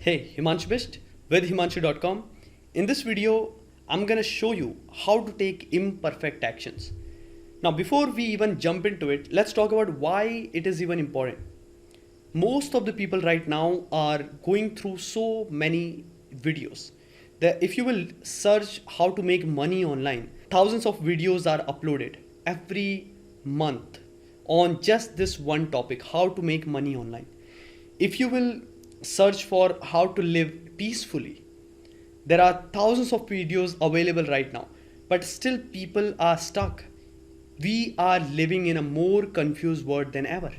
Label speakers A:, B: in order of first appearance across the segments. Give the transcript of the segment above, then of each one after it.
A: Hey, Himanshu Best with Himanshu.com. In this video, I'm gonna show you how to take imperfect actions. Now, before we even jump into it, let's talk about why it is even important. Most of the people right now are going through so many videos that if you will search how to make money online, thousands of videos are uploaded every month on just this one topic, how to make money online. If you will search for how to live peacefully, there are thousands of videos available right now, but still people are stuck. We are living in a more confused world than ever.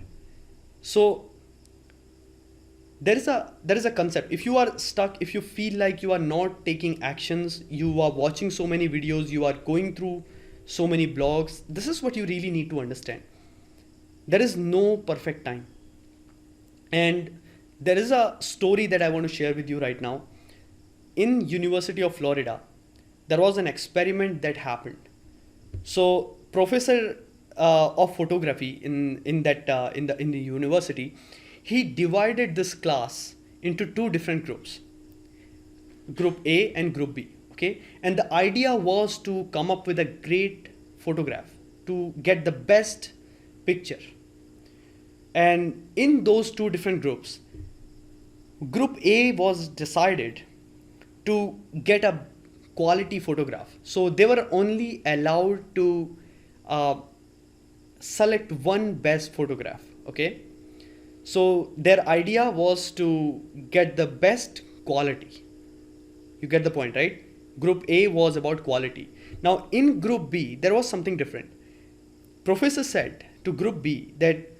A: So there is a concept. If you are stuck, if you feel like you are not taking actions, you are watching so many videos, you are going through so many blogs, this is what you really need to understand. There is no perfect time. And there is a story that I want to share with you right now. In University of Florida, there was an experiment that happened. So professor of photography in the university, he divided this class into two different groups, group A and group B. Okay, and the idea was to come up with a great photograph to get the best picture. And in those two different groups, group A was decided to get a quality photograph. So they were only allowed to uh, select one best photograph. Okay. So their idea was to get the best quality. You get the point, right? Group A was about quality. Now in group B, there was something different. Professor said to group B that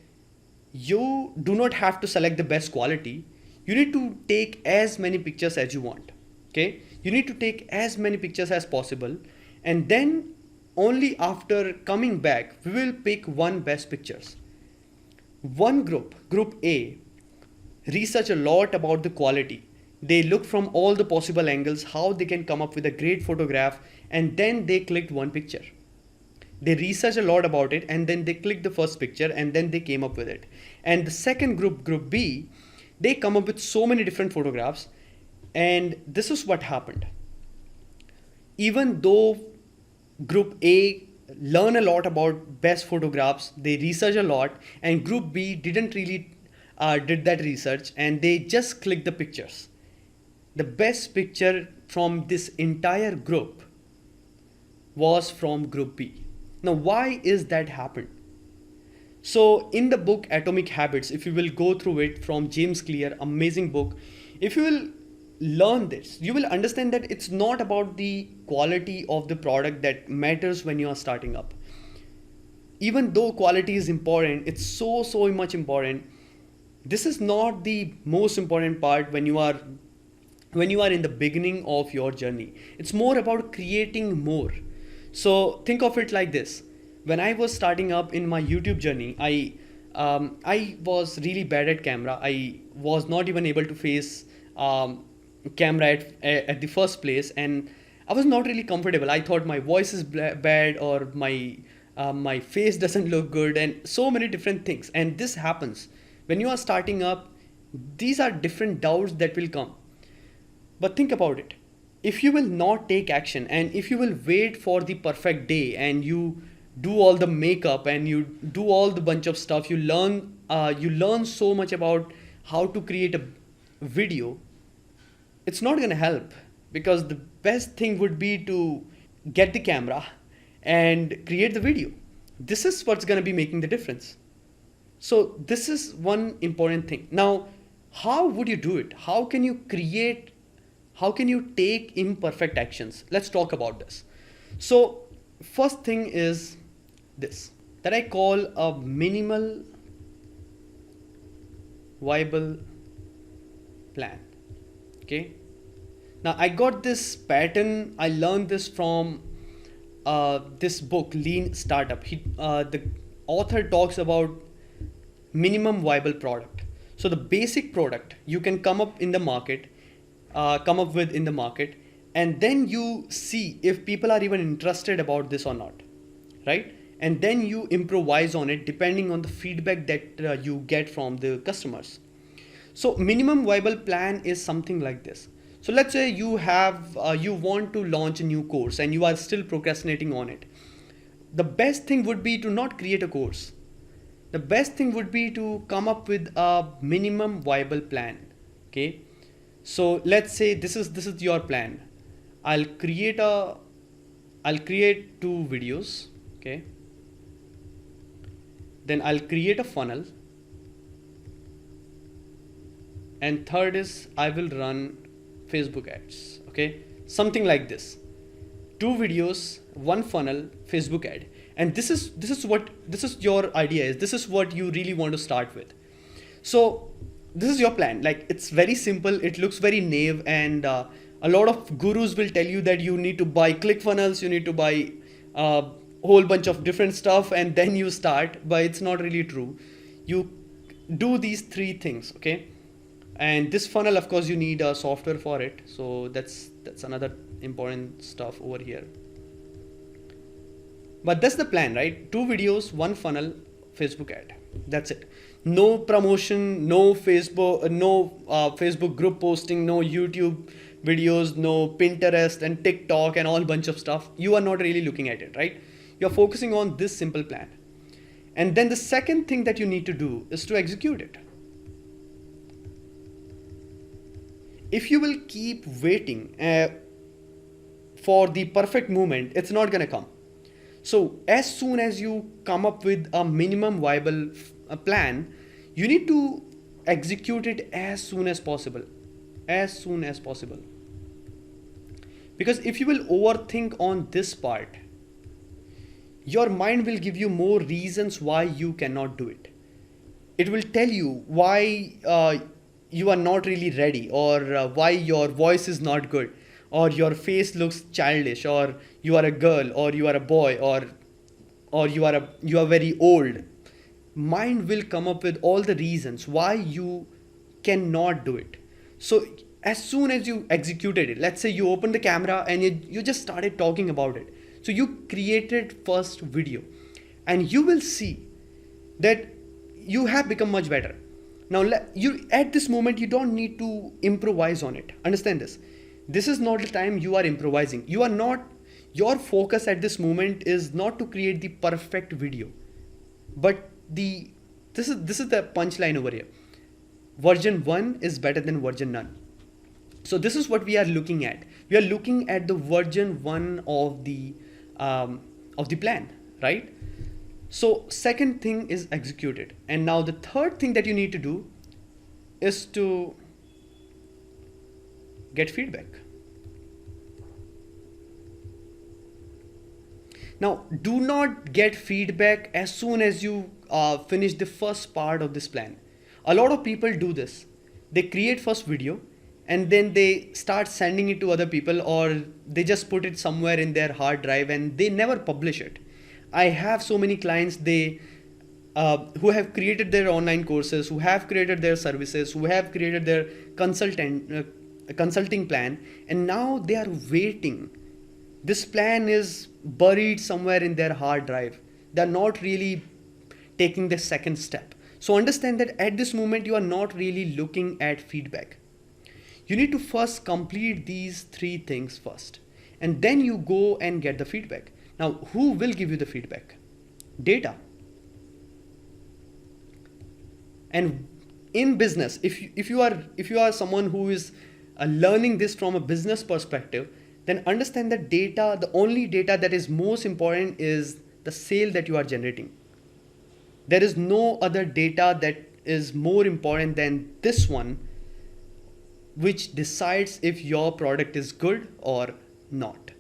A: you do not have to select the best quality. You need to take as many pictures as you want. Okay, you need to take as many pictures as possible, and then only after coming back we will pick one best pictures. One group A, research a lot about the quality. They look from all the possible angles how they can come up with a great photograph, and then they clicked one picture. They researched a lot about it, and then they clicked the first picture, and then they came up with it. And the second group B, they come up with so many different photographs, and this is what happened. Even though group A learn a lot about best photographs, they research a lot, and group B didn't really did that research, and they just clicked the pictures. The best picture from this entire group was from group B. Now, why is that happened? So in the book Atomic Habits, if you will go through it from James Clear, amazing book, if you will learn this, you will understand that it's not about the quality of the product that matters when you are starting up. Even though quality is important, it's so much important. This is not the most important part when you are in the beginning of your journey. It's more about creating more. So think of it like this. When I was starting up in my YouTube journey, I was really bad at camera. I was not even able to face camera at the first place, and I was not really comfortable. I thought my voice is bad, or my face doesn't look good, and so many different things. And this happens when you are starting up. These are different doubts that will come. But think about it. If you will not take action, and if you will wait for the perfect day, and you do all the makeup, and you do all the bunch of stuff, you learn so much about how to create a video, it's not going to help, because the best thing would be to get the camera and create the video. This is what's going to be making the difference. So this is one important thing. Now, how would you do it? How can you take imperfect actions? Let's talk about this. So first thing is this, that I call a minimal viable plan. Okay. Now I got this pattern. I learned this from this book, Lean Startup. The author talks about minimum viable product. So the basic product you can come up with in the market, and then you see if people are even interested about this or not, right? And then you improvise on it depending on the feedback that you get from the customers. So minimum viable plan is something like this. So let's say you have you want to launch a new course and you are still procrastinating on it. The best thing would be to not create a course. The best thing would be to come up with a minimum viable plan. Okay, so let's say this is your plan. I'll create a I'll create 2 videos. Okay, then I'll create a funnel, and third is I will run Facebook ads. Okay, something like this. 2 videos, 1 funnel, Facebook ad. And this is your idea is. This is what you really want to start with. So this is your plan. Like, it's very simple. It looks very naive, and a lot of gurus will tell you that you need to buy ClickFunnels, you need to buy a whole bunch of different stuff, and then you start. But it's not really true. You do these 3 things, okay? And this funnel, of course, you need a software for it. So that's another important stuff over here. But that's the plan, right? 2 videos, 1 funnel, Facebook ad. That's it. No promotion, no Facebook group posting, no YouTube videos, no Pinterest and TikTok and all bunch of stuff. You are not really looking at it, right? You're focusing on this simple plan. And then the second thing that you need to do is to execute it. If you will keep waiting for the perfect moment, it's not gonna come. So as soon as you come up with a minimum viable plan, you need to execute it as soon as possible. As soon as possible. Because if you will overthink on this part, your mind will give you more reasons why you cannot do it. It will tell you why you are not really ready, or why your voice is not good, or your face looks childish, or you are a girl, or you are a boy, or you are very old. Mind will come up with all the reasons why you cannot do it. So as soon as you executed it, let's say you opened the camera and you just started talking about it. So you created first video, and you will see that you have become much better. Now you at this moment you don't need to improvise on it. Understand this. This is not the time you are improvising. You are not, your focus at this moment is not to create the perfect video, but this is the punchline over here. Version 1 is better than version none. So this is what we are looking at. We are looking at the version 1 of the plan, right? So second thing is executed. And now the third thing that you need to do is to get feedback. Now, do not get feedback as soon as you finish the first part of this plan. A lot of people do this. They create first video and then they start sending it to other people, or they just put it somewhere in their hard drive and they never publish it. I have so many clients, they who have created their online courses, who have created their services, who have created their consulting plan, and now they are waiting. This plan is buried somewhere in their hard drive. They're not really taking the second step. So understand that at this moment you are not really looking at feedback. You need to first complete these 3 things first, and then you go and get the feedback. Now, who will give you the feedback? Data. And in business, if you are someone who is learning this from a business perspective, then understand that data, the only data that is most important is the sale that you are generating. There is no other data that is more important than this one, which decides if your product is good or not,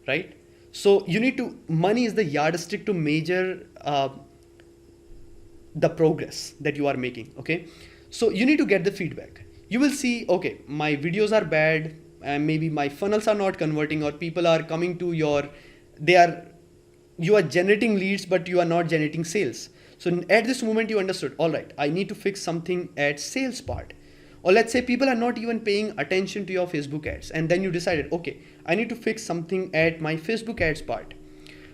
A: right? So you need to, money is the yardstick to measure the progress that you are making, okay? So you need to get the feedback. You will see, okay, my videos are bad, and maybe my funnels are not converting, or people are coming to you are generating leads, but you are not generating sales. So at this moment you understood, all right, I need to fix something at sales part. Or let's say people are not even paying attention to your Facebook ads, and then you decided, okay, I need to fix something at my Facebook ads part.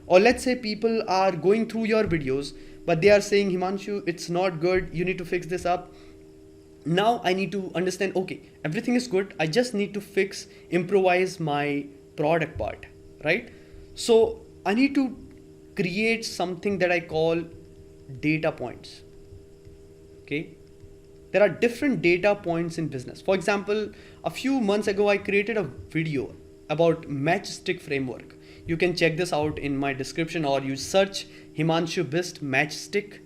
A: Or let's say people are going through your videos, but they are saying, Himanshu, it's not good, you need to fix this up. Now I need to understand, okay, everything is good. I just need to improvise my product part, right? So I need to create something that I call data points. Okay. There are different data points in business. For example, a few months ago, I created a video about matchstick framework. You can check this out in my description, or you search Himanshu Bist matchstick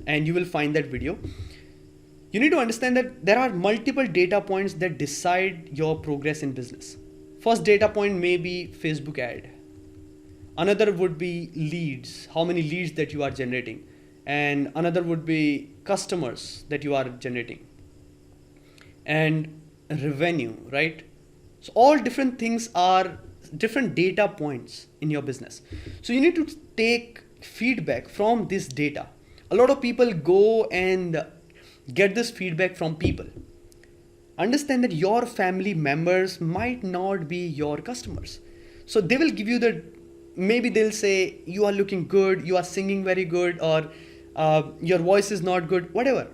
A: and you will find that video. You need to understand that there are multiple data points that decide your progress in business. First data point may be Facebook ad. Another would be leads, how many leads that you are generating. And another would be customers that you are generating. And revenue, right? So all different things are different data points in your business. So you need to take feedback from this data. A lot of people go and get this feedback from people. Understand that your family members might not be your customers. So they will give you maybe they'll say, you are looking good, you are singing very good, or your voice is not good, whatever.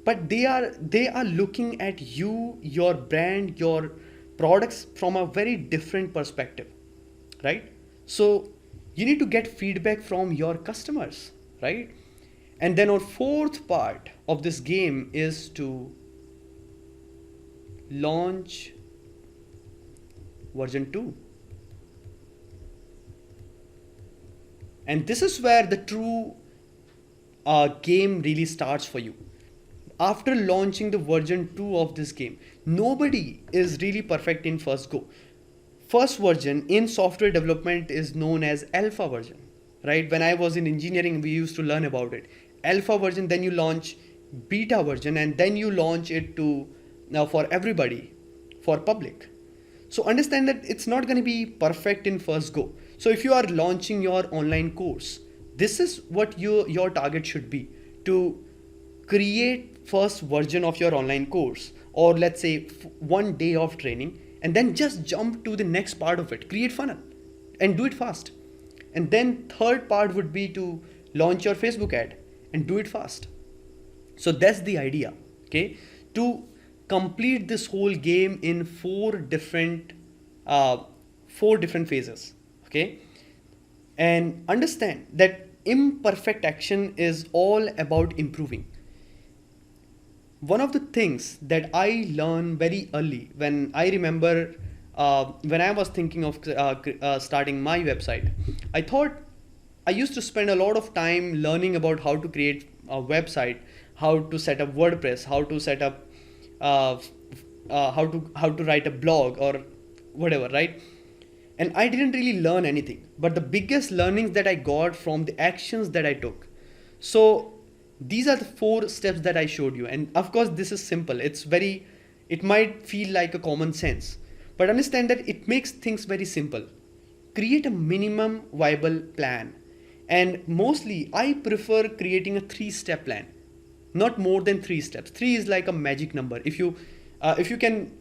A: But they are looking at you, your brand, your products from a very different perspective, right? So you need to get feedback from your customers, right? And then our fourth part of this game is to launch version 2. And this is where the true game really starts for you. After launching the version 2 of this game, nobody is really perfect in first go. First version in software development is known as alpha version, right? When I was in engineering, we used to learn about it. Alpha version, then you launch beta version, and then you launch it to now for everybody, for public. So understand that it's not going to be perfect in first go. So if you are launching your online course, this is what your target should be, to create first version of your online course, or let's say 1 day of training, and then just jump to the next part of it. Create funnel and do it fast. And then third part would be to launch your Facebook ad and do it fast. So that's the idea, okay? To complete this whole game in four different phases, okay? And understand that imperfect action is all about improving. One of the things that I learned very early, when I remember when I was thinking of starting my website, I used to spend a lot of time learning about how to create a website, how to set up WordPress, how to set up how to write a blog or whatever, right? And I didn't really learn anything, but the biggest learnings that I got from the actions that I took. So these are the 4 steps that I showed you. And of course, this is simple. It might feel like a common sense, but understand that it makes things very simple. Create a minimum viable plan. And mostly I prefer creating a 3-step plan, not more than 3 steps. 3 is like a magic number. If you can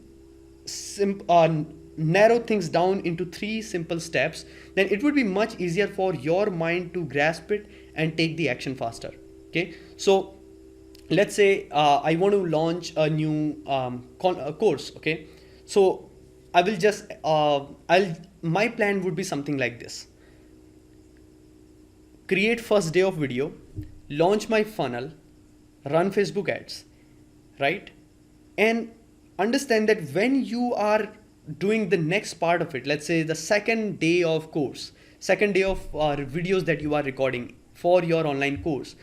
A: narrow things down into 3 simple steps, then it would be much easier for your mind to grasp it and take the action faster. Okay, so let's say I want to launch a new course. Okay, so I will just my plan would be something like this: create first day of video, launch my funnel, run Facebook ads, right? And understand that when you are doing the next part of it, let's say the second day of videos that you are recording for your online course,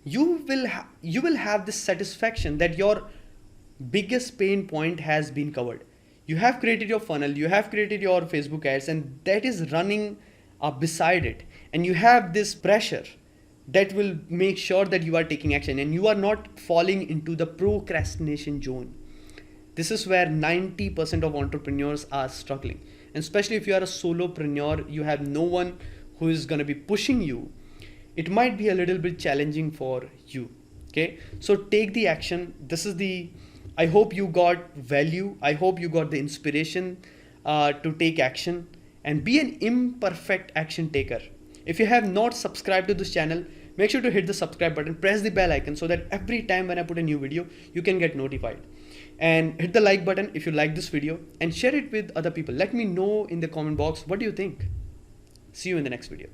A: you will have this satisfaction that your biggest pain point has been covered. You have created your funnel, you have created your Facebook ads, and that is running beside it, and you have this pressure that will make sure that you are taking action and you are not falling into the procrastination zone. This is where 90% of entrepreneurs are struggling, and especially if you are a solopreneur, you have no one who is going to be pushing you. It might be a little bit challenging for you. Okay, so take the action. I hope you got value. I hope you got the inspiration to take action and be an imperfect action taker. If you have not subscribed to this channel, Make sure to hit the subscribe button, press the bell icon so that every time when I put a new video, you can get notified. And hit the like button if you like this video and share it with other people. Let me know in the comment box what do you think. See you in the next video.